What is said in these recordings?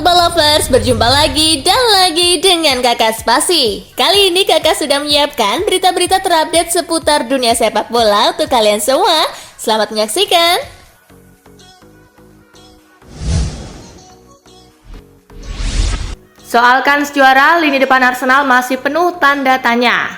football lovers, berjumpa lagi dan lagi dengan Kakak Spasi. Kali ini Kakak sudah menyiapkan berita-berita terupdate seputar dunia sepak bola untuk kalian semua. Selamat menyaksikan. Soal kans juara, lini depan Arsenal masih penuh tanda tanya.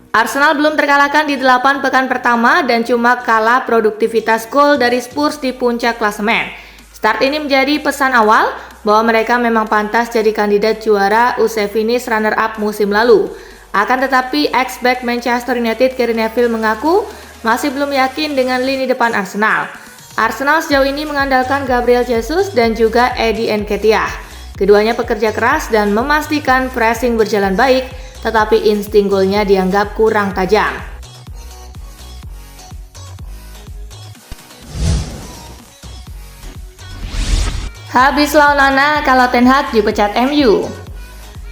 Arsenal belum terkalahkan di 8 pekan pertama dan cuma kalah produktivitas gol dari Spurs di puncak klasemen. Start ini menjadi pesan awal bahwa mereka memang pantas jadi kandidat juara usai finish runner-up musim lalu. Akan tetapi, ex-back Manchester United Gary Neville mengaku masih belum yakin dengan lini depan Arsenal. Arsenal sejauh ini mengandalkan Gabriel Jesus dan juga Eddie Nketiah. Keduanya pekerja keras dan memastikan pressing berjalan baik, tetapi insting golnya dianggap kurang tajam. Habis Onana kalau Ten Hag dipecat MU.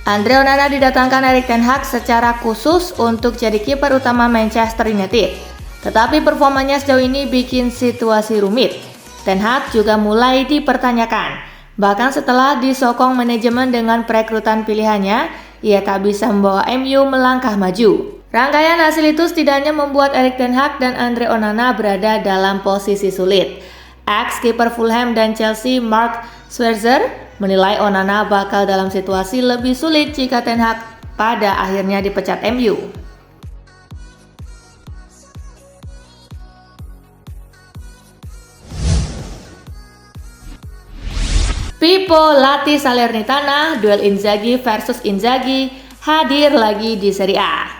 Andre Onana didatangkan Erik Ten Hag secara khusus untuk jadi kiper utama Manchester United. Tetapi performanya sejauh ini bikin situasi rumit. Ten Hag juga mulai dipertanyakan. Bahkan setelah disokong manajemen dengan perekrutan pilihannya, ia tak bisa membawa MU melangkah maju. Rangkaian hasil itu setidaknya membuat Erik Ten Hag dan Andre Onana berada dalam posisi sulit. Ex-kiper Fulham dan Chelsea Mark Schwarzer menilai Onana bakal dalam situasi lebih sulit jika Ten Hag pada akhirnya dipecat MU. Pippo latih Salernitana, duel Inzaghi versus Inzaghi hadir lagi di Serie A.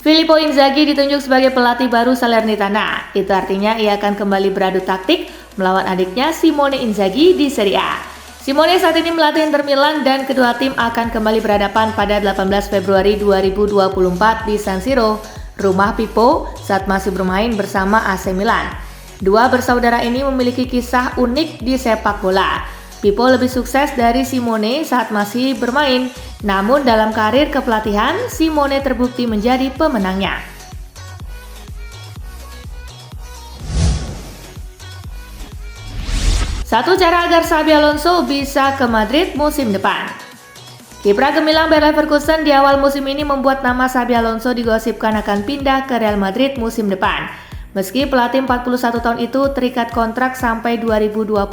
Filippo Inzaghi ditunjuk sebagai pelatih baru Salernitana. Itu artinya ia akan kembali beradu taktik melawan adiknya Simone Inzaghi di Serie A. Simone saat ini melatih Inter Milan dan kedua tim akan kembali berhadapan pada 18 Februari 2024 di San Siro, rumah Pippo saat masih bermain bersama AC Milan. Dua bersaudara ini memiliki kisah unik di sepak bola. Pippo lebih sukses dari Simone saat masih bermain, namun dalam karir kepelatihan, Simone terbukti menjadi pemenangnya. Satu cara agar Xabi Alonso bisa ke Madrid musim depan. Kiprah gemilang Bayer Leverkusen di awal musim ini membuat nama Xabi Alonso digosipkan akan pindah ke Real Madrid musim depan. Meski pelatih 41 tahun itu terikat kontrak sampai 2026,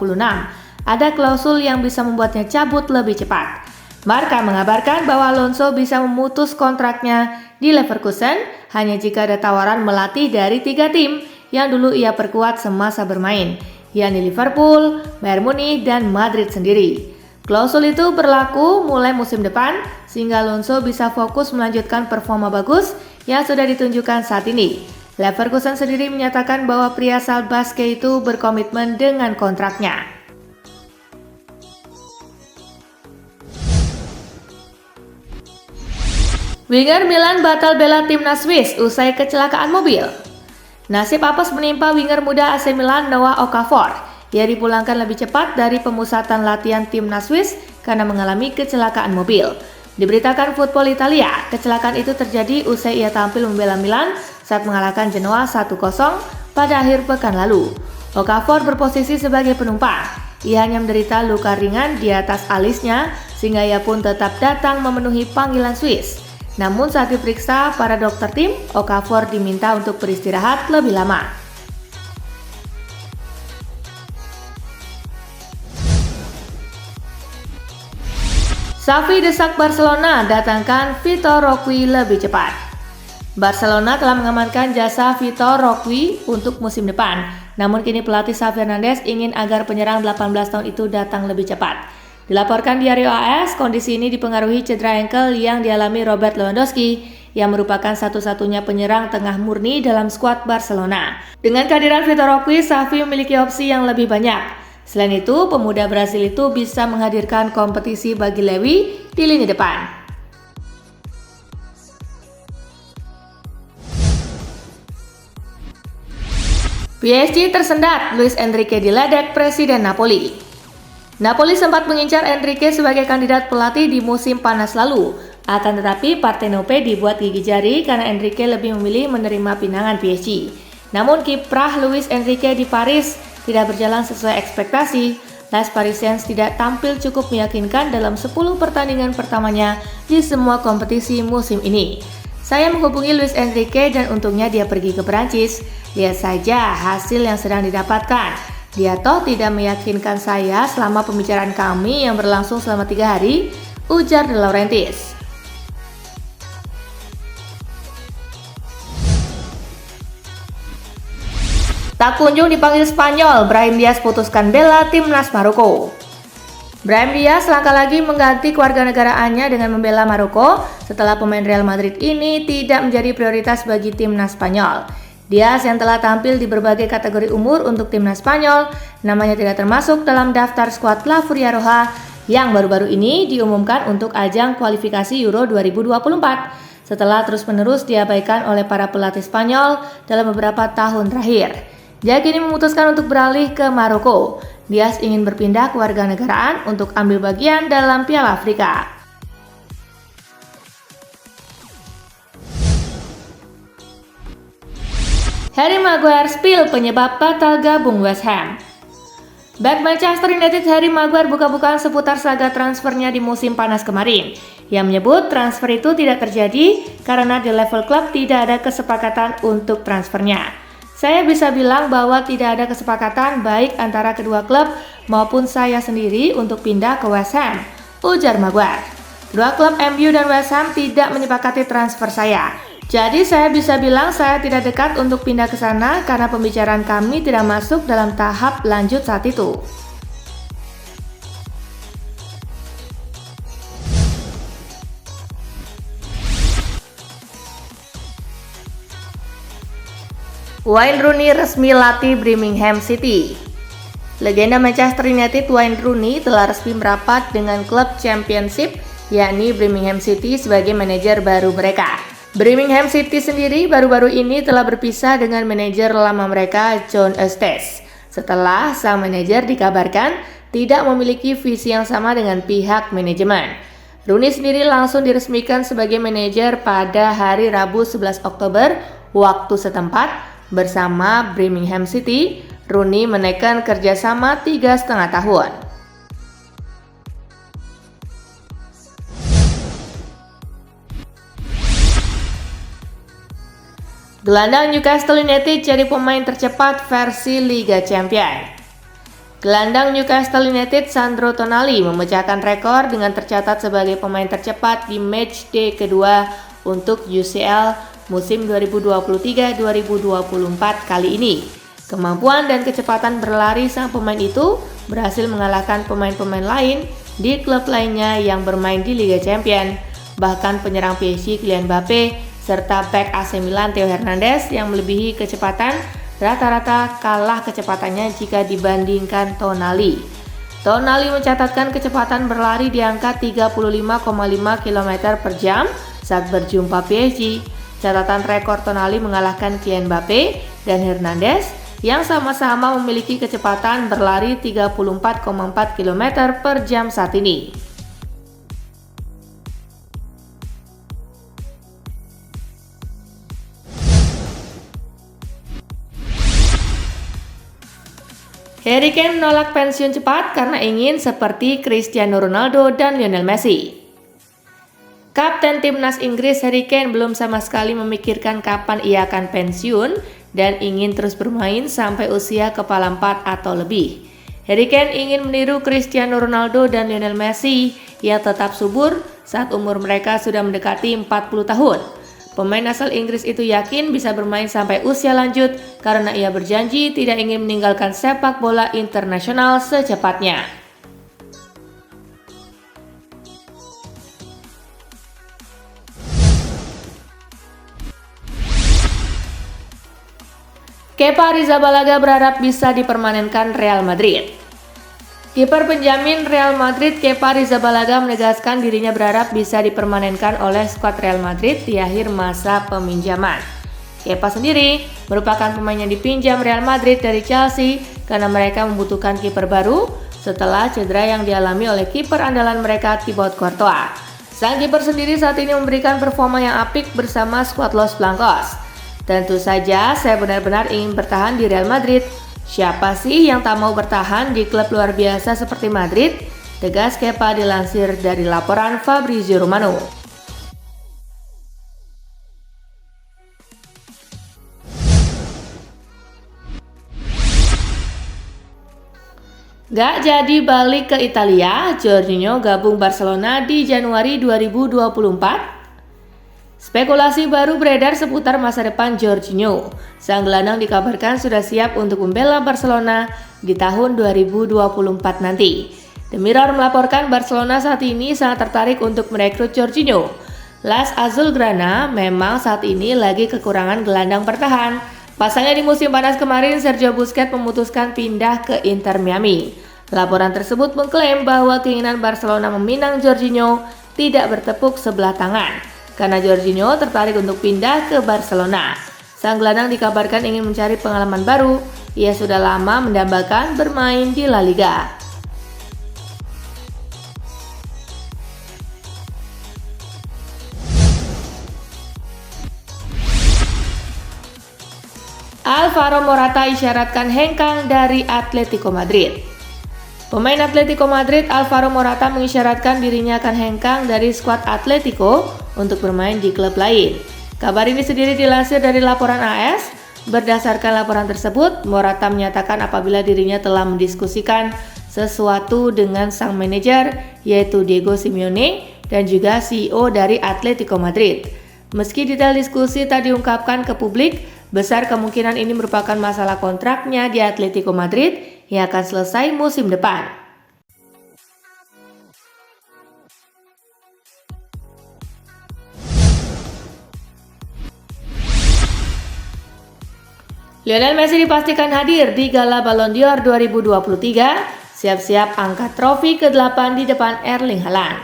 ada klausul yang bisa membuatnya cabut lebih cepat. Marca mengabarkan bahwa Alonso bisa memutus kontraknya di Leverkusen hanya jika ada tawaran melatih dari 3 tim yang dulu ia perkuat semasa bermain, yakni Liverpool, Bayern Munich, dan Madrid sendiri. Klausul itu berlaku mulai musim depan sehingga Alonso bisa fokus melanjutkan performa bagus yang sudah ditunjukkan saat ini. Leverkusen sendiri menyatakan bahwa pria asal Baske itu berkomitmen dengan kontraknya. Winger Milan batal bela timnas Swiss usai kecelakaan mobil. Nasib apes menimpa winger muda AC Milan Noah Okafor. Ia dipulangkan lebih cepat dari pemusatan latihan timnas Swiss karena mengalami kecelakaan mobil. Diberitakan Football Italia, kecelakaan itu terjadi usai ia tampil membela Milan saat mengalahkan Genoa 1-0 pada akhir pekan lalu. Okafor berposisi sebagai penumpang. Ia hanya menderita luka ringan di atas alisnya sehingga ia pun tetap datang memenuhi panggilan Swiss. Namun saat diperiksa para dokter tim, Okafor diminta untuk beristirahat lebih lama. Xavi desak Barcelona datangkan Vitor Roque lebih cepat. Barcelona telah mengamankan jasa Vitor Roque untuk musim depan. Namun kini pelatih Xavi Hernandez ingin agar penyerang 18 tahun itu datang lebih cepat. Dilaporkan Diario AS, kondisi ini dipengaruhi cedera ankle yang dialami Robert Lewandowski, yang merupakan satu-satunya penyerang tengah murni dalam skuad Barcelona. Dengan kehadiran Vitor Roque, Xavi memiliki opsi yang lebih banyak. Selain itu, pemuda Brasil itu bisa menghadirkan kompetisi bagi Lewi di lini depan. PSG tersendat, Luis Enrique diledek Presiden Napoli. Napoli sempat mengincar Enrique sebagai kandidat pelatih di musim panas lalu. Akan tetapi Partenope dibuat gigi jari karena Enrique lebih memilih menerima pinangan PSG. Namun kiprah Luis Enrique di Paris tidak berjalan sesuai ekspektasi. Les Parisiens tidak tampil cukup meyakinkan dalam 10 pertandingan pertamanya di semua kompetisi musim ini. Saya menghubungi Luis Enrique dan untungnya dia pergi ke Perancis. Lihat saja hasil yang sedang didapatkan. Dia toh tidak meyakinkan saya selama pembicaraan kami yang berlangsung selama 3 hari, ujar De Laurentiis. Tak kunjung dipanggil Spanyol, Brahim Diaz putuskan bela timnas Maroko. Brahim Diaz langkah lagi mengganti kewarganegaraannya dengan membela Maroko setelah pemain Real Madrid ini tidak menjadi prioritas bagi timnas Spanyol. Diaz yang telah tampil di berbagai kategori umur untuk timnas Spanyol, namanya tidak termasuk dalam daftar skuad La Furia Roja yang baru-baru ini diumumkan untuk ajang kualifikasi Euro 2024 setelah terus-menerus diabaikan oleh para pelatih Spanyol dalam beberapa tahun terakhir. Dia kini memutuskan untuk beralih ke Maroko. Diaz ingin berpindah ke warganegaraan untuk ambil bagian dalam Piala Afrika. Harry Maguire spill penyebab batal gabung West Ham. Back Manchester United Harry Maguire buka-bukaan seputar saga transfernya di musim panas kemarin. Ia menyebut transfer itu tidak terjadi karena di level klub tidak ada kesepakatan untuk transfernya. Saya bisa bilang bahwa tidak ada kesepakatan baik antara kedua klub maupun saya sendiri untuk pindah ke West Ham, ujar Maguire. Kedua klub MU dan West Ham tidak menyepakati transfer saya. Jadi saya bisa bilang saya tidak dekat untuk pindah ke sana karena pembicaraan kami tidak masuk dalam tahap lanjut saat itu. Wayne Rooney resmi latih Birmingham City. Legenda Manchester United Wayne Rooney telah resmi merapat dengan klub Championship, yakni Birmingham City sebagai manajer baru mereka. Birmingham City sendiri baru-baru ini telah berpisah dengan manajer lama mereka John Eustace, setelah sang manajer dikabarkan tidak memiliki visi yang sama dengan pihak manajemen. Rooney sendiri langsung diresmikan sebagai manajer pada hari Rabu 11 Oktober waktu setempat. Bersama Birmingham City, Rooney menekan kerjasama 3,5 tahun. Gelandang Newcastle United jadi pemain tercepat versi Liga Champions. Gelandang Newcastle United Sandro Tonali memecahkan rekor dengan tercatat sebagai pemain tercepat di matchday kedua untuk UCL musim 2023-2024 kali ini. Kemampuan dan kecepatan berlari sang pemain itu berhasil mengalahkan pemain-pemain lain di klub lainnya yang bermain di Liga Champions. Bahkan penyerang PSG Kylian Mbappe serta bek AC Milan Theo Hernandez yang melebihi kecepatan rata-rata kalah kecepatannya jika dibandingkan Tonali. Tonali mencatatkan kecepatan berlari di angka 35,5 km per jam saat berjumpa PSG. Catatan rekor Tonali mengalahkan Kylian Mbappe dan Hernandez yang sama-sama memiliki kecepatan berlari 34,4 km per jam saat ini. Harry Kane menolak pensiun cepat karena ingin seperti Cristiano Ronaldo dan Lionel Messi. Kapten timnas Inggris Harry Kane belum sama sekali memikirkan kapan ia akan pensiun dan ingin terus bermain sampai usia kepala 4 atau lebih. Harry Kane ingin meniru Cristiano Ronaldo dan Lionel Messi yang tetap subur saat umur mereka sudah mendekati 40 tahun. Pemain asal Inggris itu yakin bisa bermain sampai usia lanjut karena ia berjanji tidak ingin meninggalkan sepak bola internasional secepatnya. Kepa Arrizabalaga berharap bisa dipermanenkan Real Madrid. Kiper penjamin Real Madrid Kepa Arrizabalaga menegaskan dirinya berharap bisa dipermanenkan oleh skuad Real Madrid di akhir masa peminjaman. Kepa sendiri merupakan pemain yang dipinjam Real Madrid dari Chelsea karena mereka membutuhkan kiper baru setelah cedera yang dialami oleh kiper andalan mereka Thibaut Courtois. Sang kiper sendiri saat ini memberikan performa yang apik bersama skuad Los Blancos. Tentu saja saya benar-benar ingin bertahan di Real Madrid, Siapa sih yang tak mau bertahan di klub luar biasa seperti Madrid? Tegas Kepa dilansir dari laporan Fabrizio Romano. Gak jadi balik ke Italia, Jorginho gabung Barcelona di Januari 2024. Spekulasi baru beredar seputar masa depan Jorginho. Sang gelandang dikabarkan sudah siap untuk membela Barcelona di tahun 2024 nanti. The Mirror melaporkan Barcelona saat ini sangat tertarik untuk merekrut Jorginho. Las Azulgrana memang saat ini lagi kekurangan gelandang bertahan. Pasalnya di musim panas kemarin, Sergio Busquets memutuskan pindah ke Inter Miami. Laporan tersebut mengklaim bahwa keinginan Barcelona meminang Jorginho tidak bertepuk sebelah tangan, karena Jorginho tertarik untuk pindah ke Barcelona. Sang gelandang dikabarkan ingin mencari pengalaman baru. Ia sudah lama mendambakan bermain di La Liga. Alvaro Morata isyaratkan hengkang dari Atletico Madrid. Pemain Atletico Madrid Alvaro Morata mengisyaratkan dirinya akan hengkang dari skuad Atletico untuk bermain di klub lain. Kabar ini sendiri dilansir dari laporan AS. Berdasarkan laporan tersebut, Morata menyatakan apabila dirinya telah mendiskusikan sesuatu dengan sang manajer, yaitu Diego Simeone dan juga CEO dari Atletico Madrid. Meski detail diskusi tak diungkapkan ke publik, besar kemungkinan ini merupakan masalah kontraknya di Atletico Madrid yang akan selesai musim depan. Lionel Messi dipastikan hadir di Gala Ballon d'Or 2023, siap-siap angkat trofi ke-8 di depan Erling Haaland.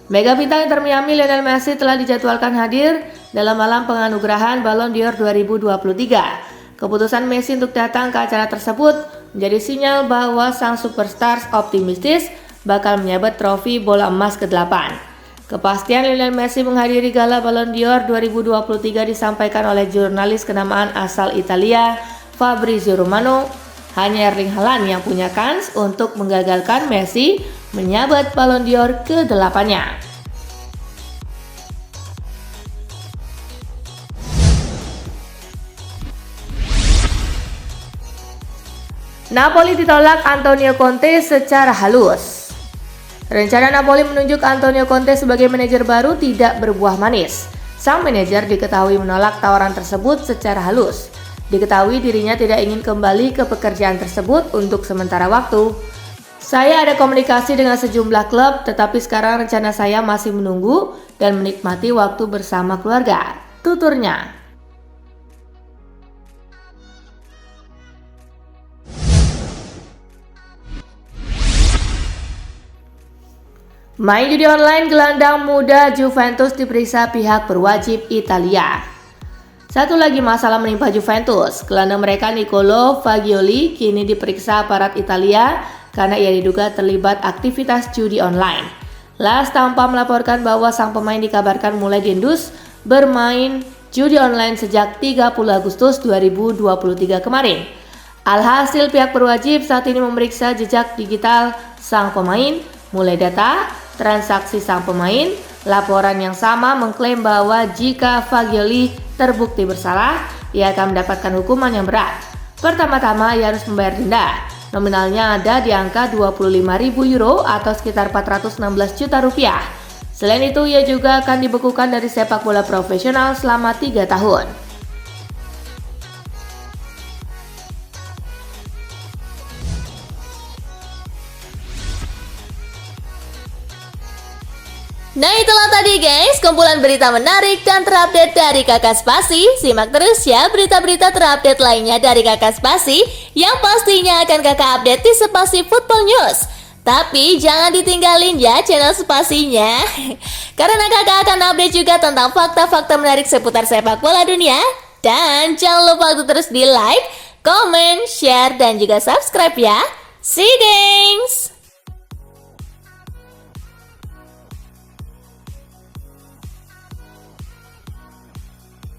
Mega bintang Inter Miami Lionel Messi telah dijadwalkan hadir dalam malam penganugerahan Ballon d'Or 2023. Keputusan Messi untuk datang ke acara tersebut menjadi sinyal bahwa sang superstars optimistis bakal menyabet trofi bola emas ke-8. Kepastian Lionel Messi menghadiri Gala Ballon d'Or 2023 disampaikan oleh jurnalis kenamaan asal Italia Fabrizio Romano. Hanya Erling Haaland yang punya kans untuk menggagalkan Messi menyabet Ballon d'Or ke-8-nya. Napoli ditolak Antonio Conte secara halus. Rencana Napoli menunjuk Antonio Conte sebagai manajer baru tidak berbuah manis. Sang manajer diketahui menolak tawaran tersebut secara halus. Diketahui dirinya tidak ingin kembali ke pekerjaan tersebut untuk sementara waktu. Saya ada komunikasi dengan sejumlah klub, tetapi sekarang rencana saya masih menunggu dan menikmati waktu bersama keluarga, tuturnya. Main judi online gelandang muda Juventus diperiksa pihak berwajib Italia. Satu lagi masalah menimpa Juventus. Gelandang mereka Nicolo Fagioli kini diperiksa aparat Italia karena ia diduga terlibat aktivitas judi online. Las Stampa melaporkan bahwa sang pemain dikabarkan mulai diendus bermain judi online sejak 30 Agustus 2023 kemarin. Alhasil pihak berwajib saat ini memeriksa jejak digital sang pemain, mulai data transaksi sang pemain. Laporan yang sama mengklaim bahwa jika Fagioli terbukti bersalah, ia akan mendapatkan hukuman yang berat. Pertama-tama ia harus membayar denda. Nominalnya ada di angka 25.000 euro atau sekitar 416 juta rupiah. Selain itu, ia juga akan dibekukan dari sepak bola profesional selama 3 tahun. Nah itulah tadi guys, kumpulan berita menarik dan terupdate dari Kakak Spasi. Simak terus ya berita-berita terupdate lainnya dari Kakak Spasi yang pastinya akan Kakak update di Spasi Football News. Tapi jangan ditinggalin ya channel Spasinya, karena Kakak akan update juga tentang fakta-fakta menarik seputar sepak bola dunia. Dan jangan lupa untuk terus di like, comment, share, dan juga subscribe ya. See you, thanks!